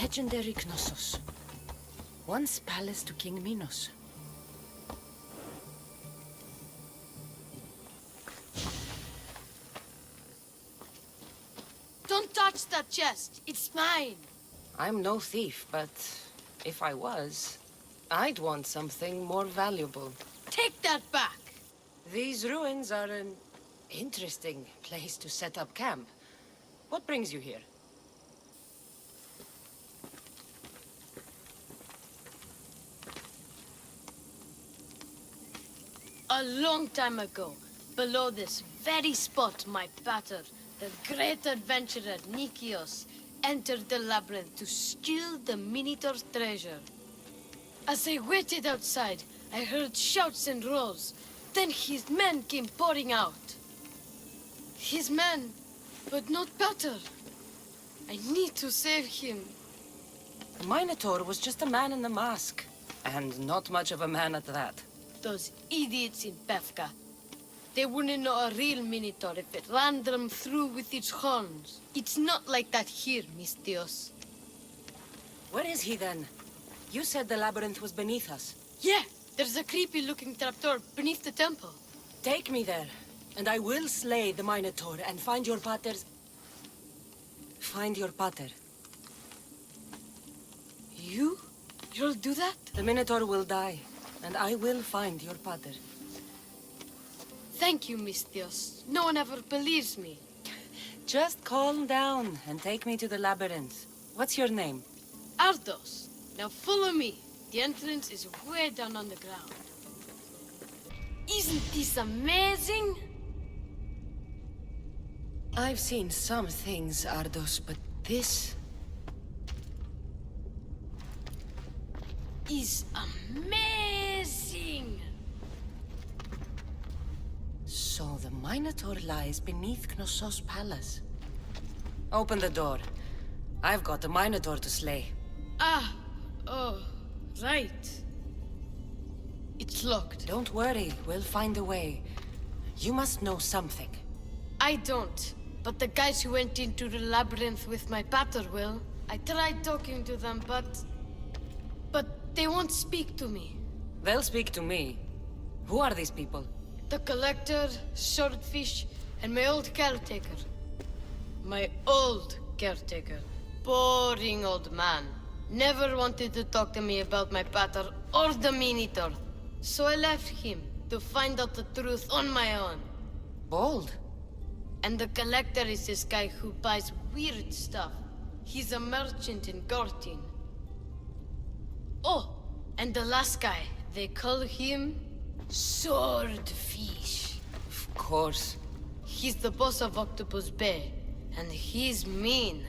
legendary Knossos. Once palace to King Minos. Don't touch that chest. It's mine. I'm no thief, but if I was, I'd want something more valuable. Take that back. These ruins are an interesting place to set up camp. What brings you here? A long time ago, below this very spot, my pater, the great adventurer Nikios, entered the labyrinth to steal the minotaur's treasure. As I waited outside, I heard shouts and roars. Then his men came pouring out. His men, but not pater. I need to save him. The Minotaur was just a man in a mask. And not much of a man at that. Those idiots in Pefka. They wouldn't know a real minotaur if it ran them through with its horns. It's not like that here, Mistios. Where is he then? You said the labyrinth was beneath us. Yeah, there's a creepy-looking trapdoor beneath the temple. Take me there, and I will slay the Minotaur and find your pater's... Find your pater. You'll do that? The Minotaur will die, and I will find your pater. Thank you, Mistios. No one ever believes me. Just calm down and take me to the labyrinth. What's your name? Ardos. Now follow me. The entrance is way down on the ground. Isn't this amazing? I've seen some things, Ardos, but this... is amazing! So the Minotaur lies beneath Knossos Palace. Open the door. I've got a Minotaur to slay. Oh, right. It's locked. Don't worry, we'll find a way. You must know something. I don't, but the guys who went into the labyrinth with my pater will. I tried talking to them, but they won't speak to me. They'll speak to me. Who are these people? The Collector, Swordfish, and my old caretaker. My old caretaker. Boring old man. Never wanted to talk to me about my pater or the Minotaur. So I left him to find out the truth on my own. Bold. And the Collector is this guy who buys weird stuff. He's a merchant in Gortin. Oh, and the last guy, they call him Swordfish. Of course. He's the boss of Octopus Bay, and he's mean.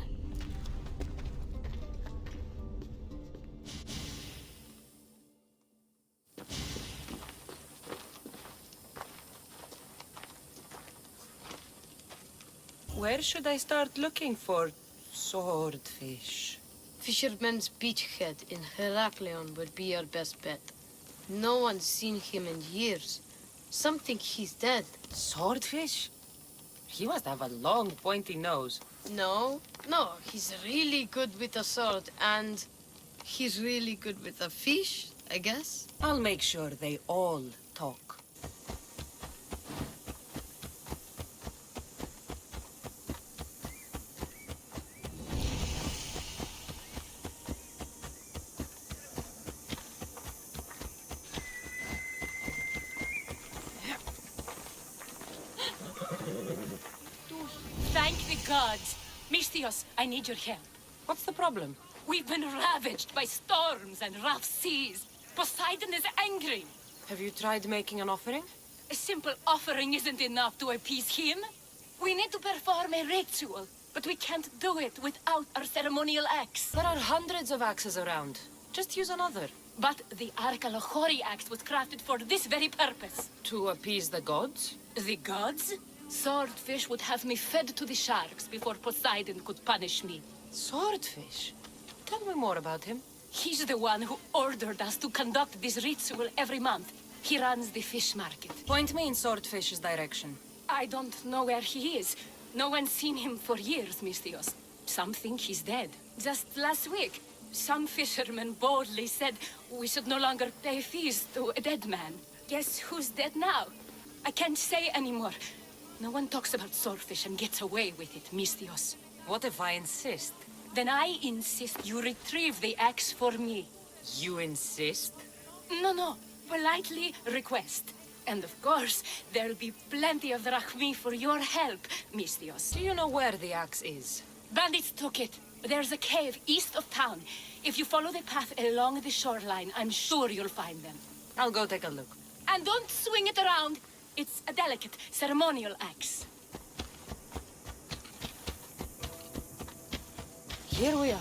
Where should I start looking for Swordfish? Fisherman's Beachhead in Heraklion would be your best bet. No one's seen him in years. Some think he's dead. Swordfish? He must have a long, pointy nose. No, he's really good with a sword, and he's really good with a fish, I guess. I'll make sure they all talk. Thank the gods. Mistios, I need your help. What's the problem? We've been ravaged by storms and rough seas. Poseidon is angry. Have you tried making an offering? A simple offering isn't enough to appease him. We need to perform a ritual, but we can't do it without our ceremonial axe. There are hundreds of axes around. Just use another. But the Arkalahori axe was crafted for this very purpose. To appease the gods? The gods? Swordfish would have me fed to the sharks before Poseidon could punish me. Swordfish? Tell me more about him. He's the one who ordered us to conduct this ritual every month. He runs the fish market. Point me in Swordfish's direction. I don't know where he is. No one's seen him for years, Mistios. Some think he's dead. Just last week, Some fishermen boldly said we should no longer pay fees to a dead man. Guess who's dead now? I can't say anymore. No one talks about swordfish and gets away with it, Mystios. What if I insist? Then I insist you retrieve the axe for me. You insist? No. Politely request. And of course, there'll be plenty of drachmi for your help, Mystios. Do you know where the axe is? Bandits took it. There's a cave east of town. If you follow the path along the shoreline, I'm sure you'll find them. I'll go take a look. And don't swing it around. It's a delicate, ceremonial axe. Here we are.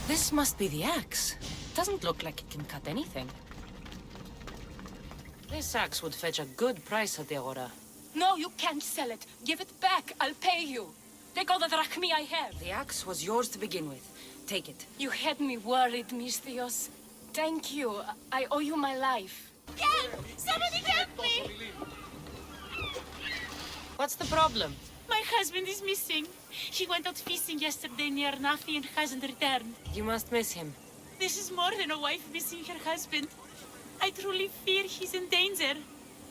This must be the axe. Doesn't look like it can cut anything. This axe would fetch a good price at the Aura. No, you can't sell it. Give it back. I'll pay you. Take all the drachmi I have. The axe was yours to begin with. Take it. You had me worried, Mystios. Thank you. I owe you my life. Help! Somebody help me! What's the problem? My husband is missing. He went out fishing yesterday near Nafi and hasn't returned. You must miss him. This is more than a wife missing her husband. I truly fear he's in danger.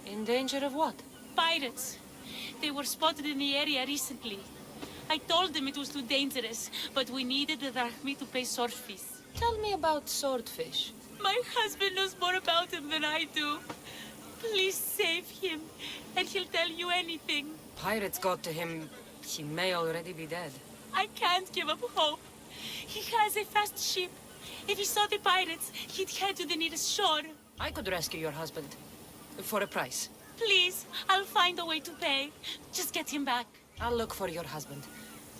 In danger of what? Pirates. They were spotted in the area recently. I told them it was too dangerous, but we needed the drachmi to pay swordfish. Tell me about swordfish. My husband knows more about him than I do. Please save him, and he'll tell you anything. Pirates got to him. He may already be dead. I can't give up hope. He has a fast ship. If he saw the pirates, he'd head to the nearest shore. I could rescue your husband. For a price. Please, I'll find a way to pay. Just get him back. I'll look for your husband.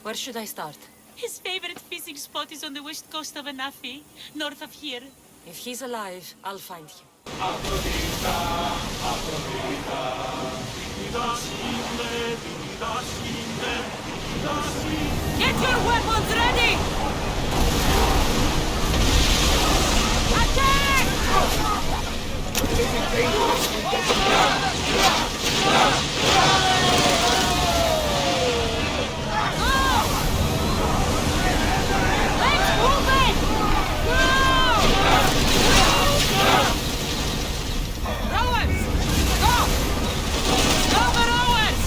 Where should I start? His favorite fishing spot is on the west coast of Anafi, north of here. If he's alive, I'll find him. Get your weapons ready! Attack! Let's move it! Rowers! Go! Go for rowers!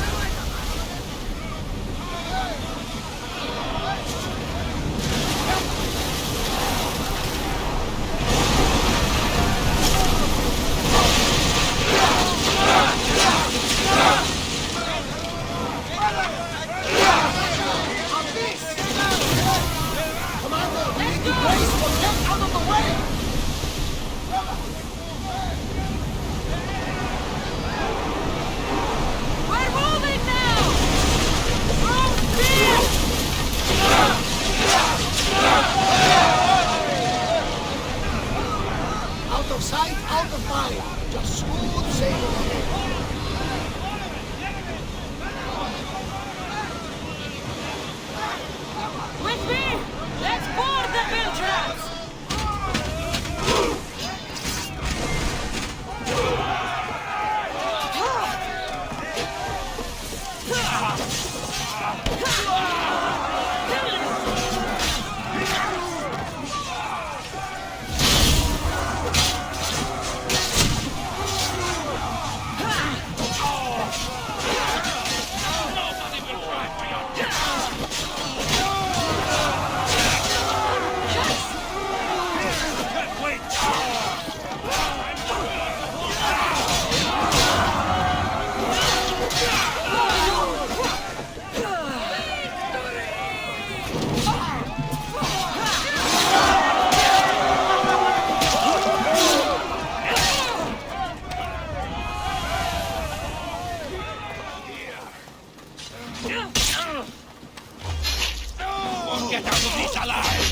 get out of this alive!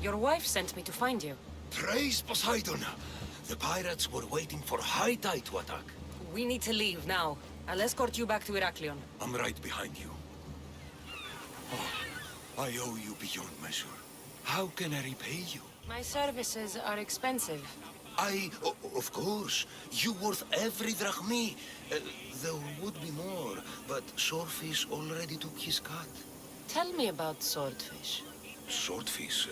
Your wife sent me to find you. Praise Poseidon! The pirates were waiting for high tide to attack. We need to leave now. I'll escort you back to Heraklion. I'm right behind you. Oh, I owe you beyond measure. How can I repay you? My services are expensive. Of course. You worth every drachmi. There would be more, but Swordfish already took his cut. Tell me about Swordfish. Swordfish,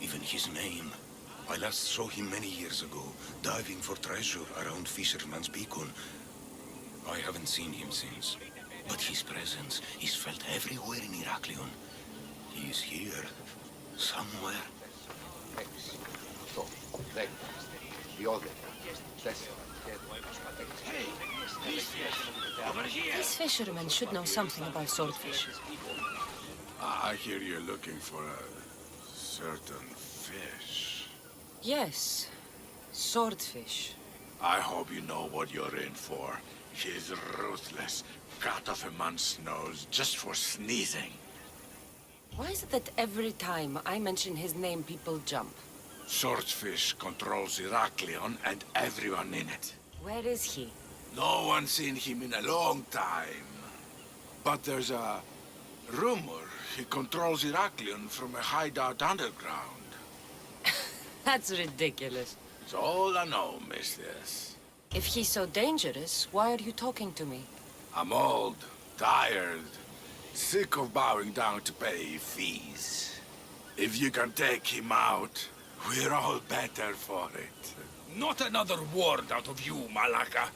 even his name. I last saw him many years ago, diving for treasure around Fisherman's Beacon. I haven't seen him since, but his presence is felt everywhere in Heraklion. He is here, somewhere. These fishermen should know something about Swordfish. I hear you're looking for a certain fish. Yes, Swordfish. I hope you know what you're in for. He's ruthless. Cut off a man's nose just for sneezing. Why is it that every time I mention his name, people jump? Swordfish controls Heraklion and everyone in it. Where is he? No one's seen him in a long time. But there's a rumor he controls Heraklion from a hideout underground. That's ridiculous. It's all I know, mistress. If he's so dangerous, why are you talking to me? I'm old, tired, sick of bowing down to pay fees. If you can take him out, we're all better for it. Not another word out of you, Malaka.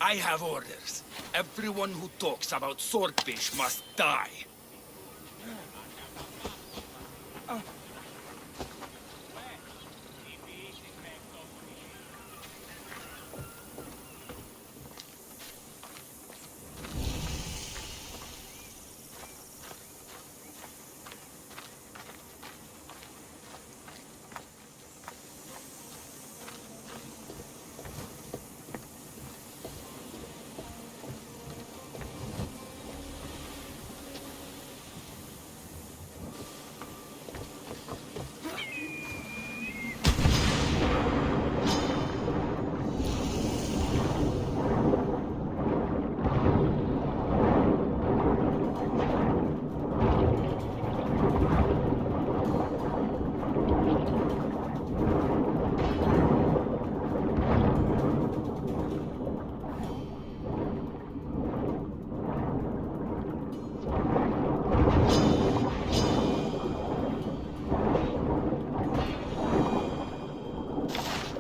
I have orders. Everyone who talks about Swordfish must die.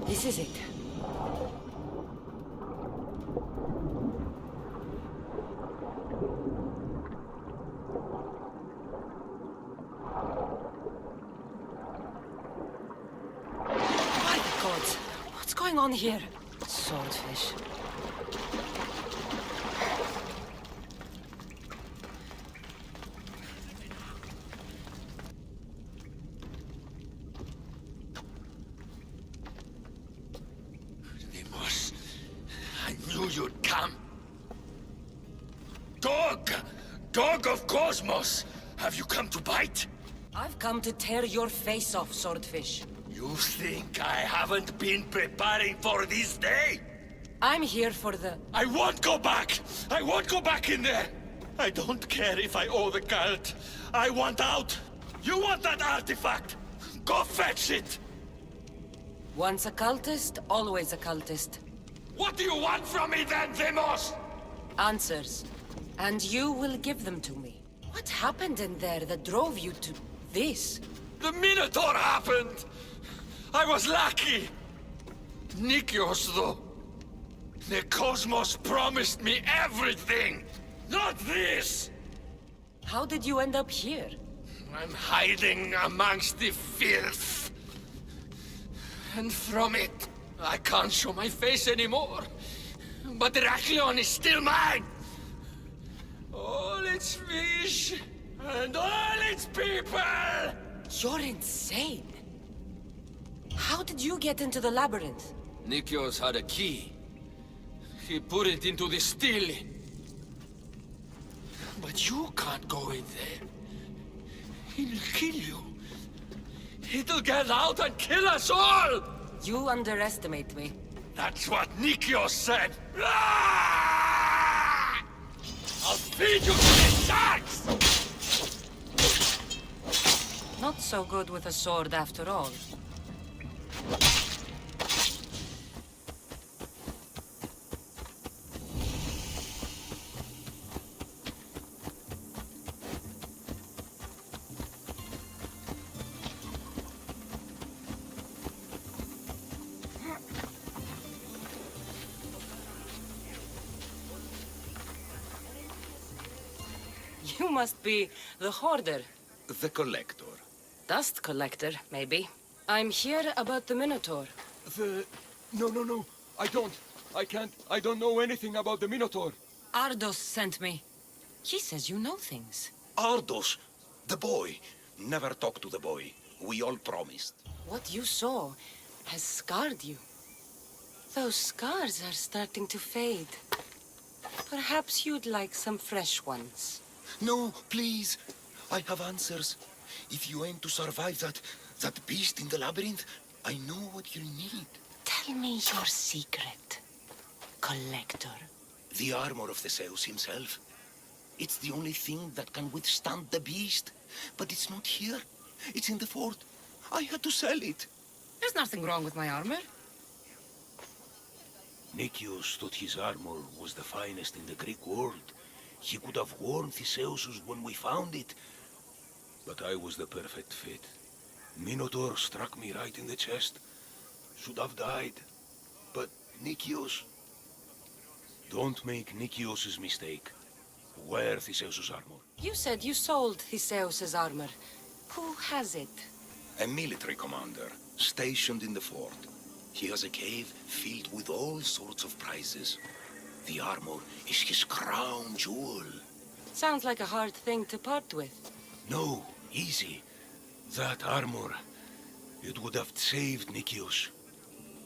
This is it. My God, what's going on here? Swordfish. I knew you'd come. Dog of Kosmos! Have you come to bite? I've come to tear your face off, Swordfish. You think I haven't been preparing for this day? I'm here for the... I won't go back! I won't go back in there! I don't care if I owe the cult. I want out! You want that artifact? Go fetch it! Once a cultist, always a cultist. What do you want from me then, Demos? Answers. And you will give them to me. What happened in there that drove you to this? The Minotaur happened! I was lucky! Nikios, though. The Cosmos promised me everything! Not this! How did you end up here? I'm hiding amongst the filth. And from it, I can't show my face anymore. But Heraklion is still mine! All its fish, and all its people! You're insane. How did you get into the labyrinth? Nikios had a key. he put it into the still. But you can't go in there. He'll kill you. It'll get out and kill us all! You underestimate me. That's what Nikios said! Ah! I'll feed you to the sharks! Not so good with a sword after all. You must be the hoarder. The collector. Dust collector, maybe. I'm here about the minotaur. No. I don't know anything about the Minotaur. Ardos sent me. He says you know things. Ardos, the boy. Never talk to the boy. We all promised. What you saw has scarred you. Those scars are starting to fade. Perhaps you'd like some fresh ones. No, please. I have answers. If you aim to survive that beast in the labyrinth, I know what you need. Tell me your secret, collector. The armor of Theseus himself. It's the only thing that can withstand the beast. But it's not here. It's in the fort. I had to sell it. There's nothing wrong with my armor. Nikios thought his armor was the finest in the Greek world. He could have worn Theseus's when we found it. But I was the perfect fit. Minotaur struck me right in the chest. Should have died. But Nikios... Don't make Nikios's mistake. Wear Theseus's armor. You said you sold Theseus's armor. Who has it? A military commander, stationed in the fort. He has a cave filled with all sorts of prizes. The armor is his crown jewel. Sounds like a hard thing to part with. No, easy. That armor, it would have saved Nikios.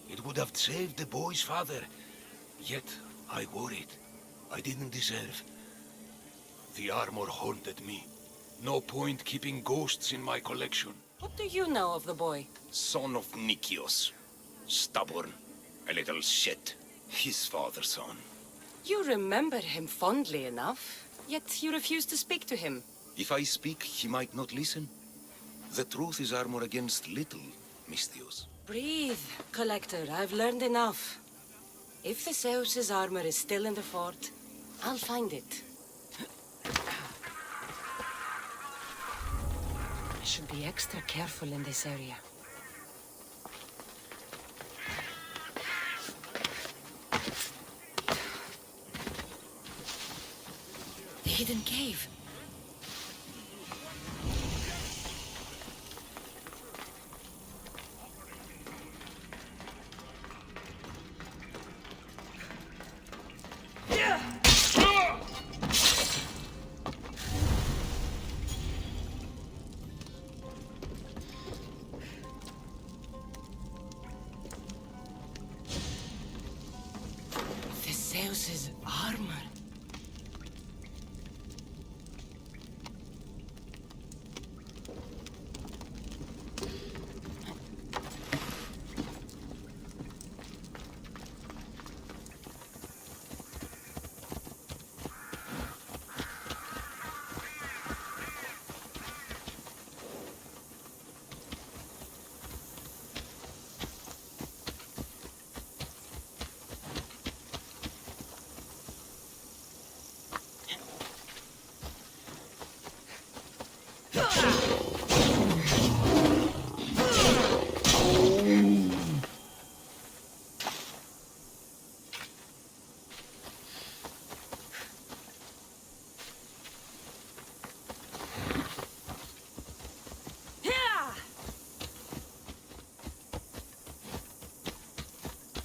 It would have saved the boy's father. Yet, I wore it. I didn't deserve. The armor haunted me. No point keeping ghosts in my collection. What do you know of the boy? Son of Nikios. Stubborn. A little shit. His father's son. You remember him fondly enough, yet you refuse to speak to him. If I speak, he might not listen. The truth is armor against little, Misthios. Breathe, collector. I've learned enough. If Theseus's armor is still in the fort, I'll find it. I should be extra careful in this area. The hidden cave. Theseus's armor.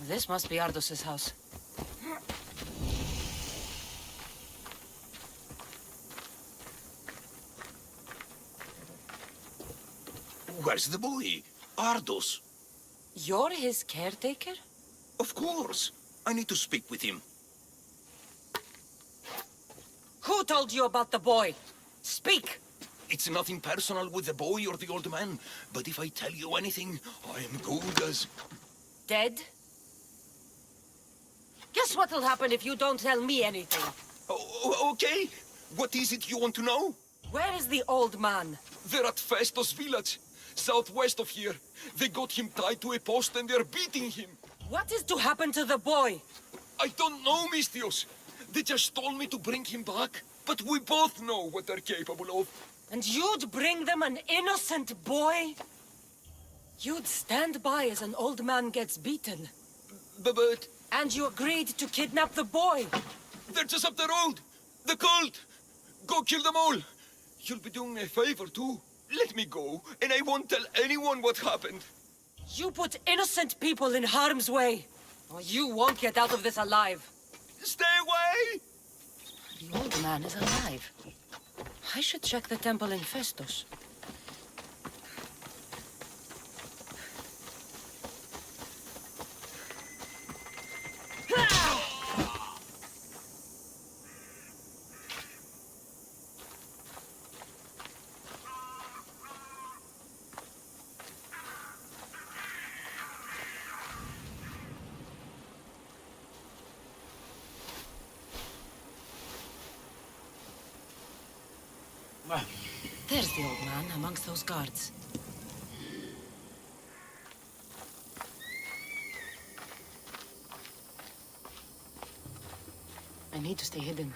This must be Ardos's house. Where's the boy? Ardos. You're his caretaker? Of course. I need to speak with him. Who told you about the boy? Speak! It's nothing personal with the boy or the old man, but if I tell you anything, I am good as... Dead? Guess what'll happen if you don't tell me anything? Okay. What is it you want to know? Where is the old man? They're at Festos village, southwest of here. They got him tied to a post and they're beating him. What is to happen to the boy? I don't know, Mistios. They just told me to bring him back. But we both know what they're capable of. And you'd bring them an innocent boy? You'd stand by as an old man gets beaten. But... And you agreed to kidnap the boy. They're just up the road. The cult. Go kill them all. You'll be doing me a favor, too. Let me go, and I won't tell anyone what happened. You put innocent people in harm's way. Or you won't get out of this alive. Stay away! The old man is alive. I should check the temple in Festos. There's the old man amongst those guards. I need to stay hidden.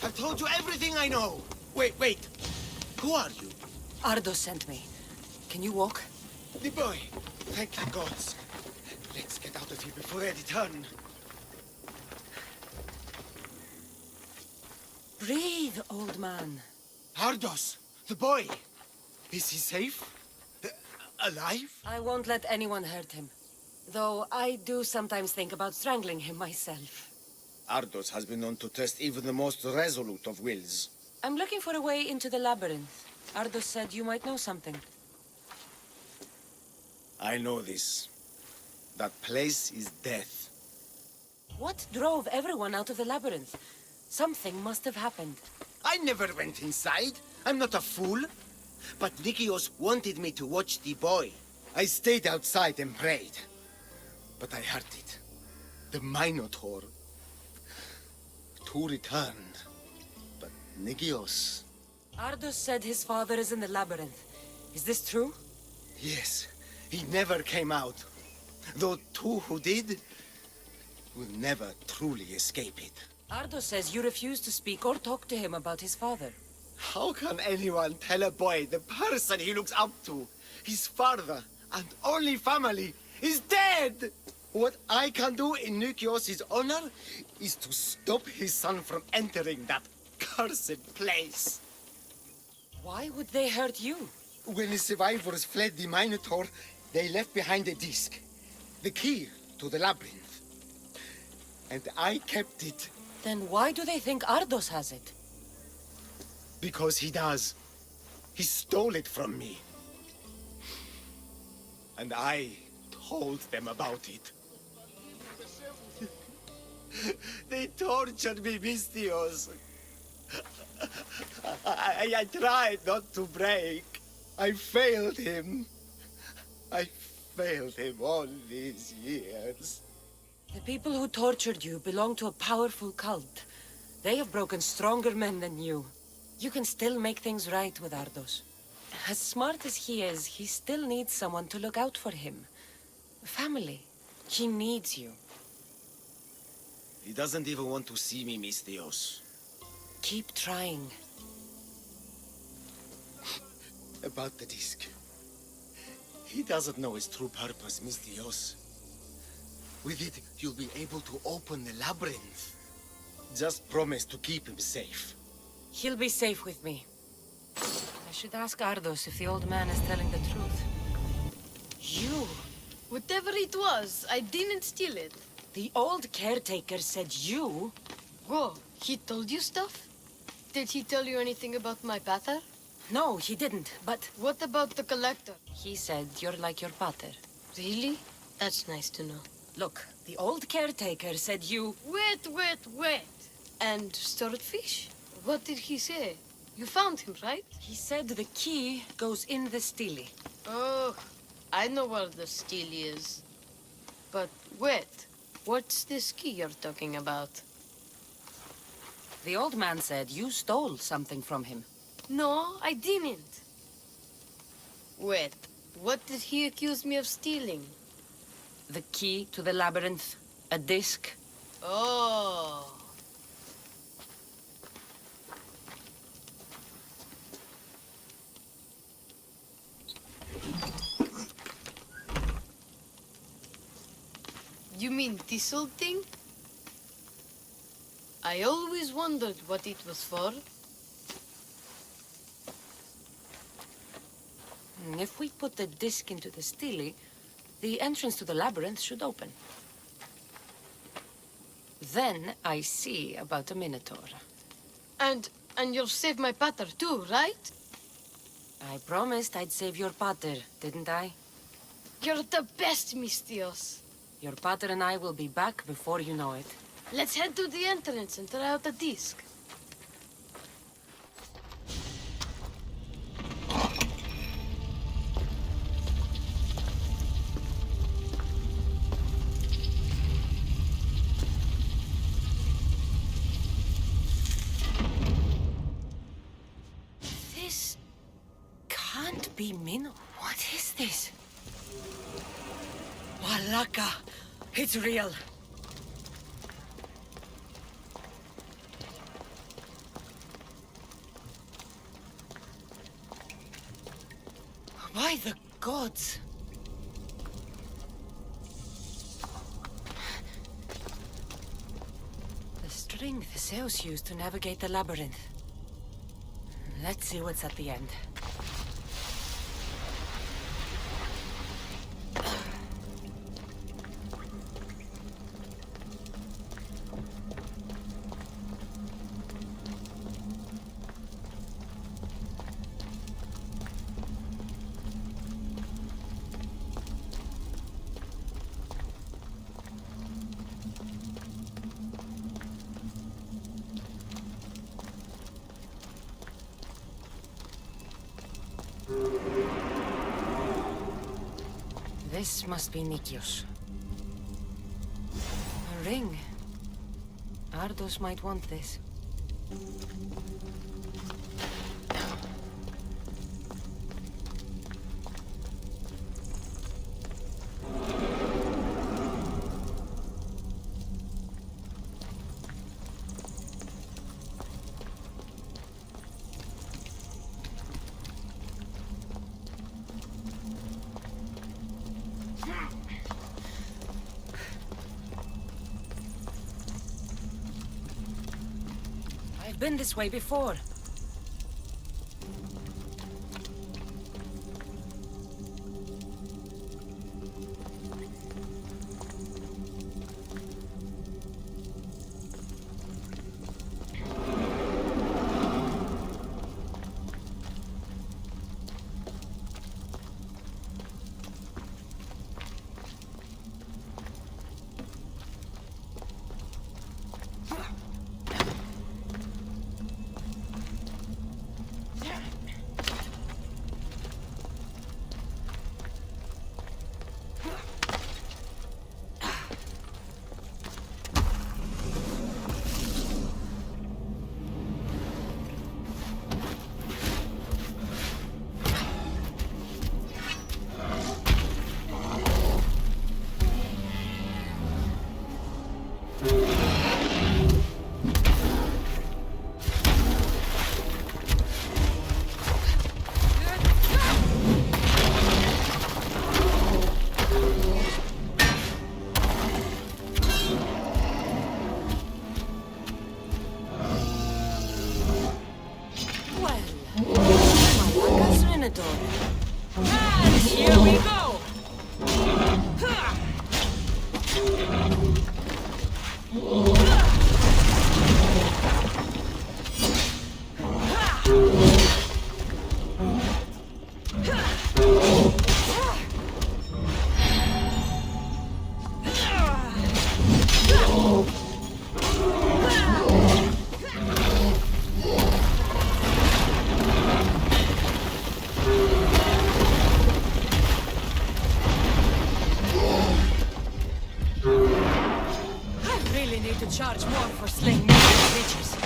I've told you everything I know. Wait. Who are you? Ardo sent me. Can you walk? The boy. Thank the gods. Let's get out of here before they return. Breathe, old man. Ardos, the boy. Is he safe? Alive? I won't let anyone hurt him. Though I do sometimes think about strangling him myself. Ardos has been known to test even the most resolute of wills. I'm looking for a way into the labyrinth. Ardos said you might know something. I know this. That place is death. What drove everyone out of the labyrinth? Something must have happened. I never went inside. I'm not a fool. But Nikios wanted me to watch the boy. I stayed outside and prayed. But I heard it. The minotaur. Two returned. But Nikios... Ardos said his father is in the labyrinth. Is this true? Yes. He never came out. Though two who did... will never truly escape it. Ardos says you refuse to speak or talk to him about his father. How can anyone tell a boy the person he looks up to, his father and only family, is dead? What I can do in Nikios' honor is to stop his son from entering that cursed place. Why would they hurt you? When the survivors fled the Minotaur, they left behind a disc, the key to the labyrinth. And I kept it. Then why do they think Ardos has it? Because he does. He stole it from me. And I told them about it. They tortured me, Mistios. I tried not to break. I failed him. I failed him all these years. The people who tortured you belong to a powerful cult. They have broken stronger men than you. You can still make things right with Ardos. As smart as he is, he still needs someone to look out for him. Family. He needs you. He doesn't even want to see me, Mistios. Keep trying. About the disc. He doesn't know his true purpose, Mistios. With it, you'll be able to open the labyrinth. Just promise to keep him safe. He'll be safe with me. I should ask Ardos if the old man is telling the truth. You! Whatever it was, I didn't steal it. The old caretaker said you? Whoa, he told you stuff? Did he tell you anything about my pater? No, he didn't, but What about the collector? he said you're like your pater. Really? That's nice to know. Look, the old caretaker said you... Wait. And swordfish? What did he say? You found him, right? He said the key goes in the stele. Oh, I know where the steel is. But wait, what's this key you're talking about? The old man said you stole something from him. No, I didn't. Wait, what did he accuse me of stealing? The key to the labyrinth, a disc. Oh. You mean this old thing? I always wondered what it was for. If we put the disc into the stele, the entrance to the labyrinth should open. Then I see about the minotaur. And you'll save my pater too, right? I promised I'd save your pater, didn't I? You're the best, Mistios. Your pater and I will be back before you know it. Let's head to the entrance and try out the disc. This can't be Min. What is this? Walaka! It's real. By the gods! The string Theseus used to navigate the labyrinth. Let's see what's at the end. This must be Nikios. A ring. Ardos might want this. I've been this way before. minotaur. And here we go! Charge more for slaying more creatures.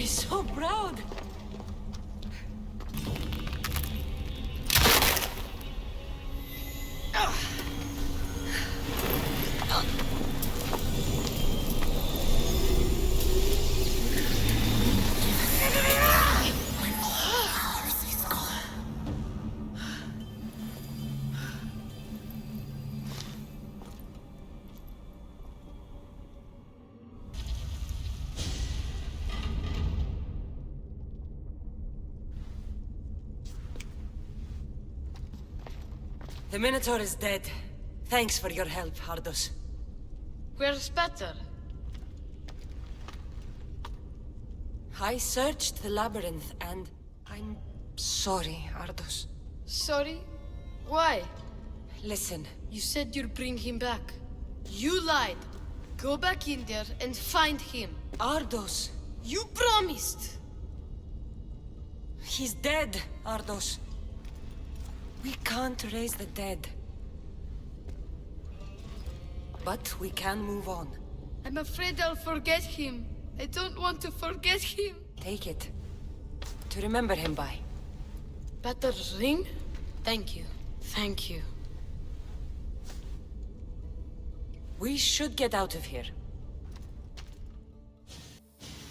So proud! The Minotaur is dead. Thanks for your help, Ardos. Where's better? I searched the labyrinth and... I'm sorry, Ardos. Sorry? Why? Listen. You said you'd bring him back. You lied. Go back in there and find him. Ardos. You promised! He's dead, Ardos. We can't raise the dead. But we can move on. I'm afraid I'll forget him. I don't want to forget him. Take it. To remember him by. Better ring? Thank you. Thank you. We should get out of here.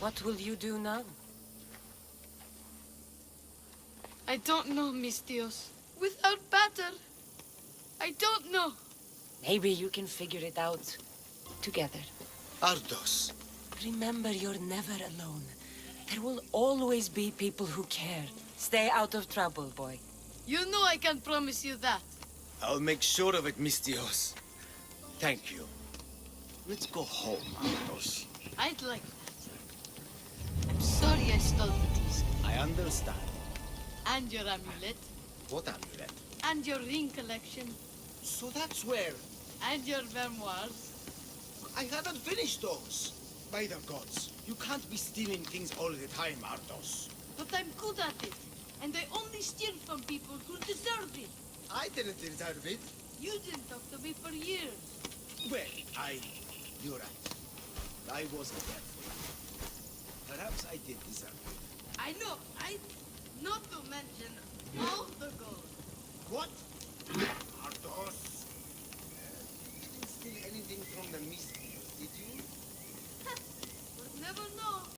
What will you do now? I don't know, Mistios. Without Batter, I don't know. Maybe you can figure it out together. Ardos. Remember, you're never alone. There will always be people who care. Stay out of trouble, boy. You know I can promise you that. I'll make sure of it, Mistios. Thank you. Let's go home, Ardos. I'd like that. I'm sorry I stole the disc. I understand. And your amulet. What amulet? And your ring collection. So that's where... And your memoirs. I haven't finished those. By the gods, you can't be stealing things all the time, Ardos. But I'm good at it. And I only steal from people who deserve it. I didn't deserve it. You didn't talk to me for years. Well, you're right. I wasn't there for you. Perhaps I did deserve it. I know, right? Not to mention all the gold. What?